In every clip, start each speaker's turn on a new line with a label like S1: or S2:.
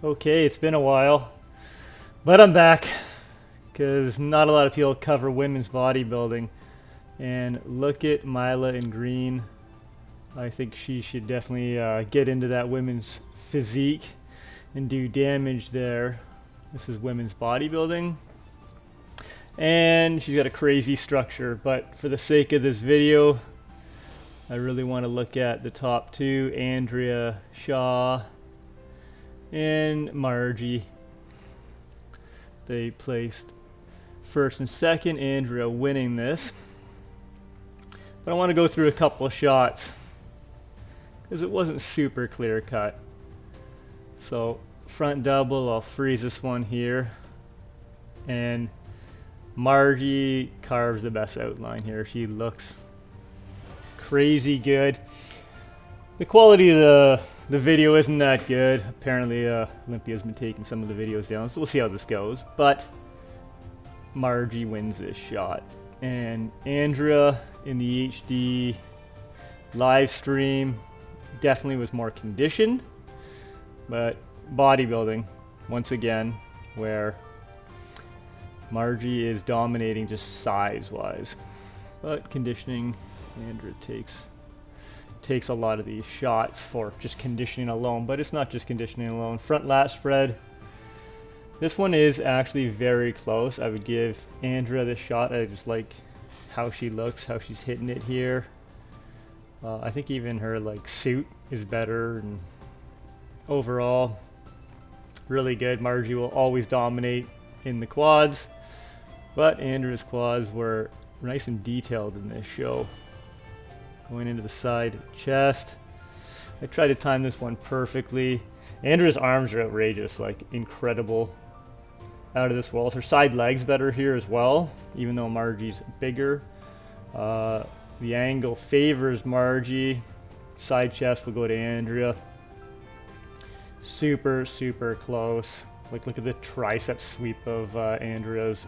S1: Okay, it's been a while, but I'm back because not a lot of people cover women's bodybuilding. And look at MAYLA in green. I think she should definitely get into that women's physique and do damage there. This is women's bodybuilding. And she's got a crazy structure, but for the sake of this video, I really want to look at the top two, Andrea Shaw and Margie. They placed first and second, Andrea winning this. But I want to go through a couple of shots because it wasn't super clear cut. So front double, I'll freeze this one here. And Margie carves the best outline here. She looks crazy good. The quality of the video isn't that good. Apparently Olympia's been taking some of the videos down, so we'll see how this goes. But Margie wins this shot. And Andrea in the HD live stream definitely was more conditioned, but bodybuilding once again, where Margie is dominating just size wise, but conditioning, Andrea takes a lot of these shots for just conditioning alone. But it's not just conditioning alone. Front lat spread, this one is actually very close. I would give Andrea this shot. I just like how she looks, how she's hitting it here. I think even her like suit is better, and overall really good. Margie will always dominate in the quads, but Andrea's quads were nice and detailed in this show. Going into the side chest, I tried to time this one perfectly. Andrea's arms are outrageous, like incredible, out of this world. Her side legs better here as well, even though Margie's bigger. The angle favors Margie. Side chest will go to Andrea. Super close. Like, look at the tricep sweep of Andrea's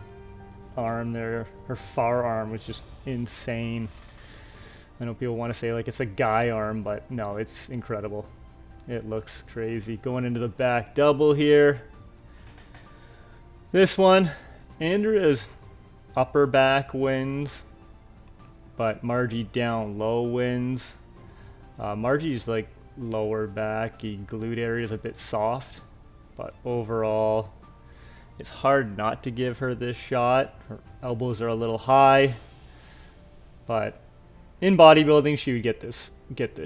S1: arm there. Her far arm was just insane. I know people want to say like it's a guy arm, but no, it's incredible. It looks crazy. Going into the back double here. This one, Andrea's upper back wins, but Margie down low wins. Margie's like lower back, glute area is a bit soft, but overall it's hard not to give her this shot. Her elbows are a little high, but in bodybuilding she would get this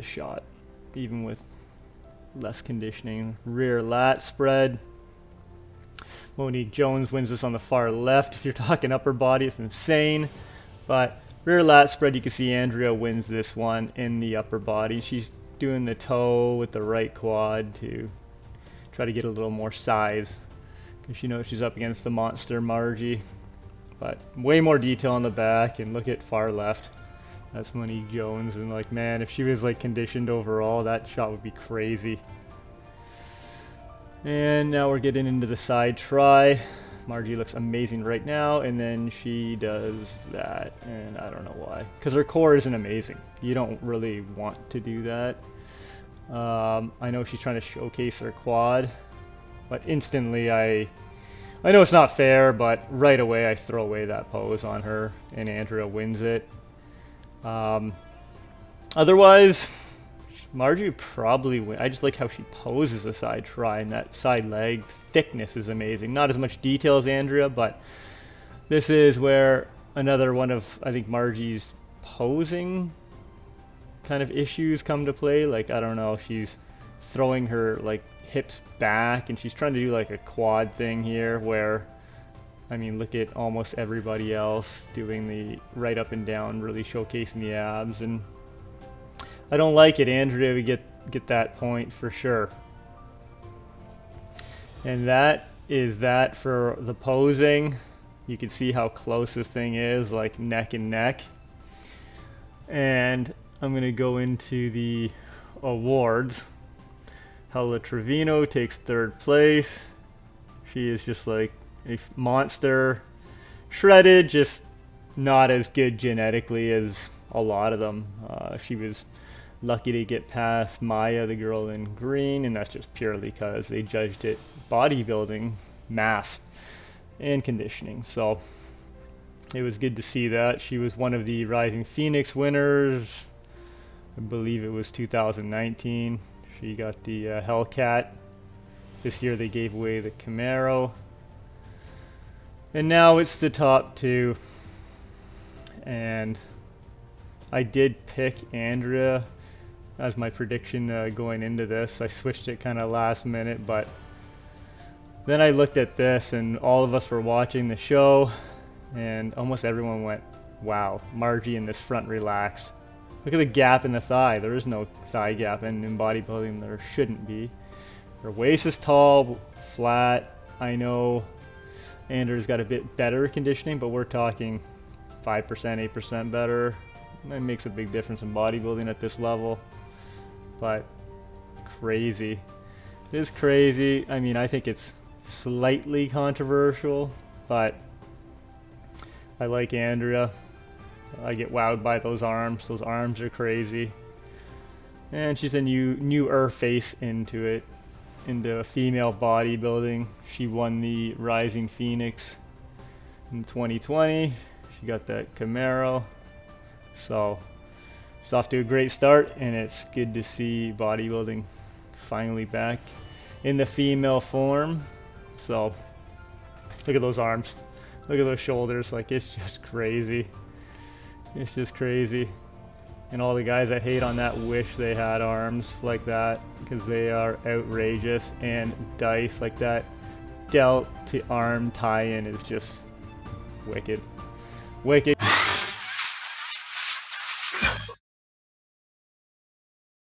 S1: shot even with less conditioning. Rear lat spread, Monique Jones wins this on the far left. If you're talking upper body, it's insane. But rear lat spread, you can see Andrea wins this one in the upper body. She's doing the toe with the right quad to try to get a little more size, because she knows she's up against the monster Margie. But way more detail on the back, and look at far left. That's Monique Jones, and like, man, if she was like conditioned overall, that shot would be crazy. And now we're getting into the side try. Margie looks amazing right now, and then she does that, and I don't know why, because her core isn't amazing. You don't really want to do that. I know she's trying to showcase her quad, but instantly I know it's not fair, but right away I throw away that pose on her, and Andrea wins it. Otherwise, Margie would probably win. I just like how she poses a side try, and that side leg thickness is amazing. Not as much detail as Andrea, but this is where another one of, I think, Margie's posing kind of issues come to play. Like, I don't know, she's throwing her like hips back, and she's trying to do like a quad thing here where, I mean, look at almost everybody else doing the right up and down, really showcasing the abs, and I don't like it. Andrea would get that point for sure. And that is that for the posing. You can see how close this thing is, like neck and neck. And I'm going to go into the awards. HELLE TREVINO takes third place. She is just like a monster. Shredded, just not as good genetically as a lot of them. She was lucky to get past Maya, the girl in green, and that's just purely because they judged it bodybuilding, mass, and conditioning. So it was good to see that. She was one of the Rising Phoenix winners. I believe it was 2019. She got the Hellcat. This year they gave away the Camaro. And now it's the top two. And I did pick Andrea as my prediction going into this. I switched it kind of last minute, but then I looked at this and all of us were watching the show and almost everyone went, wow, Margie in this front relaxed. Look at the gap in the thigh. There is no thigh gap, and in bodybuilding there shouldn't be. Her waist is tall, flat. I know Andrew's got a bit better conditioning, but we're talking 5%, 8% better. It makes a big difference in bodybuilding at this level. But crazy. It is crazy. I mean, I think it's slightly controversial, but I like Andrea. I get wowed by those arms. Those arms are crazy. And she's a newer face into female bodybuilding. She won the Rising Phoenix in 2020. She got that Camaro. So she's off to a great start, and it's good to see bodybuilding finally back in the female form. So look at those arms. Look at those shoulders. Like, it's just crazy. It's just crazy. And all the guys that hate on that wish they had arms like that, because they are outrageous. And dice like that delt to arm tie-in is just wicked. Wicked.